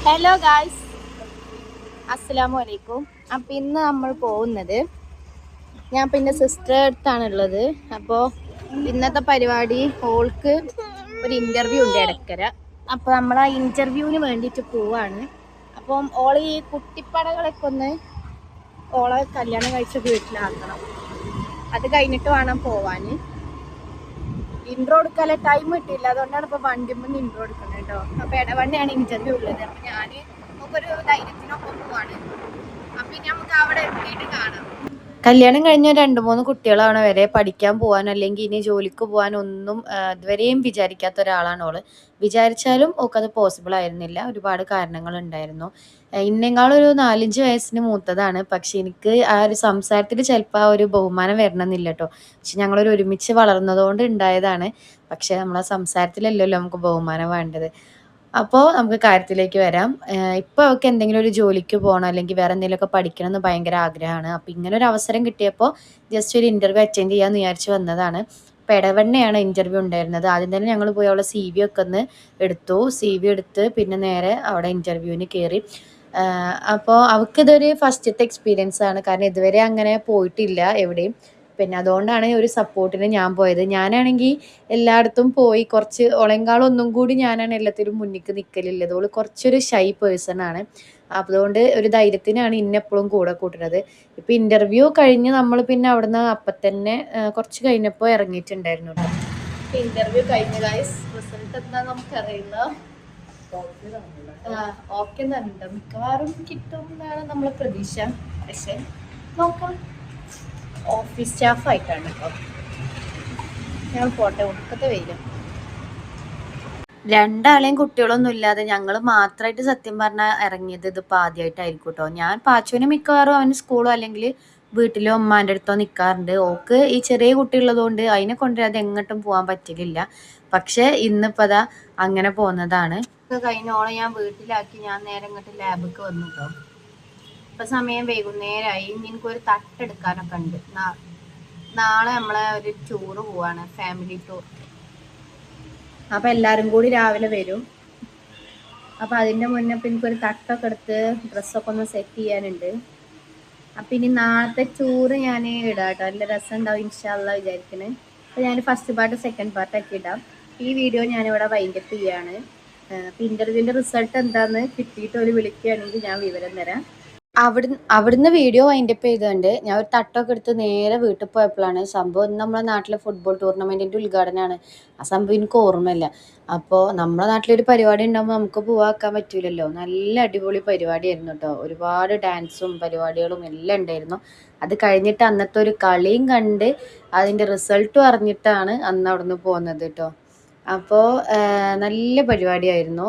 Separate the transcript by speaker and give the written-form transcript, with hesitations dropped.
Speaker 1: Hello guys, അസ്സലാമു അലൈക്കും. അപ്പം ഇന്ന് നമ്മൾ പോകുന്നത്, ഞാൻ പിന്നെ സിസ്റ്റർ അടുത്താണുള്ളത്. അപ്പോൾ ഇന്നത്തെ പരിപാടി ഓൾക്ക് ഒരു ഇൻ്റർവ്യൂ ഉണ്ട് ഇടക്കര. അപ്പോൾ നമ്മൾ ആ ഇൻ്റർവ്യൂവിന് വേണ്ടിയിട്ട് പോവാണ്. അപ്പം ഓൾ ഈ കുട്ടിപ്പടകളൊക്കെ ഒന്ന് ഓളെ കല്യാണം കഴിച്ച വീട്ടിലാക്കണം. അത് കഴിഞ്ഞിട്ട് വേണം പോവാൻ. ഇൻട്രോ എടുക്കാനുള്ള ടൈം കിട്ടിയില്ല, അതുകൊണ്ടാണ് ഇപ്പോൾ വണ്ടിമ്മന്ന് ഇൻട്രോ എടുക്കുന്നത് കേട്ടോ. അപ്പോൾ ഇടവണ്ടിയാണ് ഇൻ്റർവ്യൂ ഉള്ളത്. അപ്പോൾ ഞാൻ ഒരു ധൈര്യത്തിനൊപ്പം പോവാണ്. അപ്പം ഇനി നമുക്ക് അവിടെ എത്തിയിട്ട് കാണാം. കല്യാണം കഴിഞ്ഞ 2-3 കുട്ടികളാണ് വരെ പഠിക്കാൻ പോകാൻ അല്ലെങ്കിൽ ഇനി ജോലിക്ക് പോകാൻ ഒന്നും ഇതുവരെയും വിചാരിക്കാത്ത ഒരാളാണ് ഓള്. വിചാരിച്ചാലും ഓക്കത് പോസിബിൾ ആയിരുന്നില്ല. ഒരുപാട് കാരണങ്ങൾ ഉണ്ടായിരുന്നു. ഇന്നേക്കാളൊരു 4-5 വയസ്സിന് മൂത്തതാണ്. പക്ഷെ എനിക്ക് ആ ഒരു സംസാരത്തിൽ ചിലപ്പോൾ ആ ഒരു ബഹുമാനം വരണമെന്നില്ല കേട്ടോ. പക്ഷെ ഞങ്ങളൊരു ഒരുമിച്ച് വളർന്നതുകൊണ്ട് ഉണ്ടായതാണ്. പക്ഷെ നമ്മളെ സംസാരത്തിലല്ലല്ലോ നമുക്ക് ബഹുമാനം വേണ്ടത്. അപ്പോൾ നമുക്ക് കാര്യത്തിലേക്ക് വരാം. ഇപ്പോൾ അവൾക്ക് എന്തെങ്കിലും ഒരു ജോലിക്ക് പോകണം അല്ലെങ്കിൽ വേറെ എന്തെങ്കിലുമൊക്കെ പഠിക്കണം എന്ന് ഭയങ്കര ആഗ്രഹമാണ്. അപ്പോൾ ഇങ്ങനെ ഒരു അവസരം കിട്ടിയപ്പോൾ ജസ്റ്റ് ഒരു ഇൻ്റർവ്യൂ അറ്റൻഡ് ചെയ്യാമെന്ന് വിചാരിച്ച് വന്നതാണ്. ഇപ്പോൾ ഇടവണ്ണയാണ് ഇൻ്റർവ്യൂ ഉണ്ടായിരുന്നത്. ആദ്യം തന്നെ ഞങ്ങൾ പോയി അവളെ CV ഒക്കെ ഒന്ന് എടുത്തു. CV എടുത്ത് പിന്നെ നേരെ അവിടെ ഇൻ്റർവ്യൂവിന് കയറി. അപ്പോൾ അവൾക്കിതൊരു ഫസ്റ്റത്തെ എക്സ്പീരിയൻസ് ആണ്. കാരണം ഇതുവരെ അങ്ങനെ പോയിട്ടില്ല എവിടെയും. പിന്നെ അതുകൊണ്ടാണ് ഒരു സപ്പോർട്ടിന് ഞാൻ പോയത്. ഞാനാണെങ്കിൽ എല്ലായിടത്തും പോയി കുറച്ച് ഓളെങ്കാളും ഒന്നും കൂടി ഞാനാണ് എല്ലാത്തിലും മുന്നിക്ക് നിൽക്കലുള്ളത്. ഓള് കുറച്ചൊരു ഷൈ പേഴ്സൺ ആണ്. അതുകൊണ്ട് ഒരു ധൈര്യത്തിനാണ് ഇന്നെപ്പോഴും കൂടെ കൂട്ടുന്നത്. ഇപ്പം ഇൻ്റർവ്യൂ കഴിഞ്ഞ് നമ്മൾ പിന്നെ അവിടുന്ന് അപ്പം തന്നെ കുറച്ച് കഴിഞ്ഞപ്പോൾ ഇറങ്ങിയിട്ടുണ്ടായിരുന്നു കേട്ടോ. ഇൻ്റർവ്യൂ കഴിഞ്ഞ ഗൈസ്, റിസൾട്ട് എന്താ നമുക്കറിയില്ല. ഓക്കെ തന്നെ, മിക്കവാറും കിട്ടും എന്നാണ് നമ്മളെ പ്രതീക്ഷ. പക്ഷെ നോക്കാം. ഓഫീസ് സ്റ്റാഫ് ആയിട്ടാണ് കേട്ടോ. ഞാൻ പോട്ടെ, ഒടുക്കത്തെ വെയിലും. രണ്ടാളെയും കുട്ടികളൊന്നും ഇല്ലാതെ ഞങ്ങൾ മാത്രമായിട്ട് സത്യം പറഞ്ഞാൽ ഇറങ്ങിയത് ഇതിപ്പോൾ ആദ്യമായിട്ടായിരിക്കും കേട്ടോ. ഞാൻ പാച്ചുവിന് മിക്കവാറും അവന് സ്കൂളോ അല്ലെങ്കിൽ വീട്ടിലോ ഉമ്മാൻ്റെ അടുത്തോ നിൽക്കാറുണ്ട്. ഓക്ക് ഈ ചെറിയ കുട്ടിയുള്ളതുകൊണ്ട് അതിനെ കൊണ്ടുവരാതെ എങ്ങോട്ടും പോകാൻ പറ്റില്ല. പക്ഷേ ഇന്നിപ്പോൾ അതാ അങ്ങനെ പോകുന്നതാണ്. കഴിഞ്ഞോളം ഞാൻ വീട്ടിലാക്കി ഞാൻ നേരെ ഇങ്ങോട്ട് ലാബിക്ക് വന്നു കേട്ടോ. ഇപ്പം സമയം വൈകുന്നേരമായി. എനിക്കൊരു തട്ടെടുക്കാനൊക്കെ ഉണ്ട്. നാളെ നമ്മളെ ഒരു ടൂറ് പോവാണ്, ഫാമിലി ടൂർ. അപ്പം എല്ലാവരും കൂടി രാവിലെ വരും. അപ്പം അതിൻ്റെ മുന്നേ ഇപ്പം എനിക്കൊരു തട്ടൊക്കെ എടുത്ത് ഡ്രസ്സൊക്കെ ഒന്ന് സെറ്റ് ചെയ്യാനുണ്ട്. അപ്പം ഇനി നാളത്തെ ടൂറ് ഞാൻ ഇടാം കേട്ടോ. നല്ല രസം ഉണ്ടാവും ഇൻഷാല്ലാ വിചാരിക്കുന്നത്. അപ്പം ഞാൻ ഫസ്റ്റ് പാർട്ട് സെക്കൻഡ് പാർട്ടൊക്കെ ഇടാം. ഈ വീഡിയോ ഞാനിവിടെ വൈൻഡപ്പ് ചെയ്യാണ്. അപ്പം ഇൻ്റർവ്യൂവിൻ്റെ റിസൾട്ട് എന്താണെന്ന് കിട്ടിയിട്ട് ഒരു വിളിക്കുകയാണെങ്കിൽ ഞാൻ വിവരം തരാം. അവിടുന്ന് വീഡിയോ വൈൻഡപ്പ് ചെയ്തുകൊണ്ട് ഞാൻ ഒരു തട്ടൊക്കെ എടുത്ത് നേരെ വീട്ടിൽ പോയപ്പോഴാണ് സംഭവം നമ്മളെ നാട്ടിലെ ഫുട്ബോൾ ടൂർണമെൻറ്റിൻ്റെ ഉദ്ഘാടനമാണ്. ആ സംഭവം എനിക്ക് ഓർമ്മയില്ല. അപ്പോൾ നമ്മുടെ നാട്ടിലൊരു പരിപാടി ഉണ്ടാകുമ്പോൾ നമുക്ക് പോവാക്കാൻ പറ്റൂലല്ലോ. നല്ല അടിപൊളി പരിപാടിയായിരുന്നു കേട്ടോ. ഒരുപാട് ഡാൻസും പരിപാടികളും എല്ലാം ഉണ്ടായിരുന്നു. അത് കഴിഞ്ഞിട്ട് അന്നത്തെ ഒരു കളിയും കണ്ട് അതിൻ്റെ റിസൾട്ടും അറിഞ്ഞിട്ടാണ് അന്ന് അവിടുന്ന് പോകുന്നത് കേട്ടോ. അപ്പോൾ നല്ല പരിപാടിയായിരുന്നു.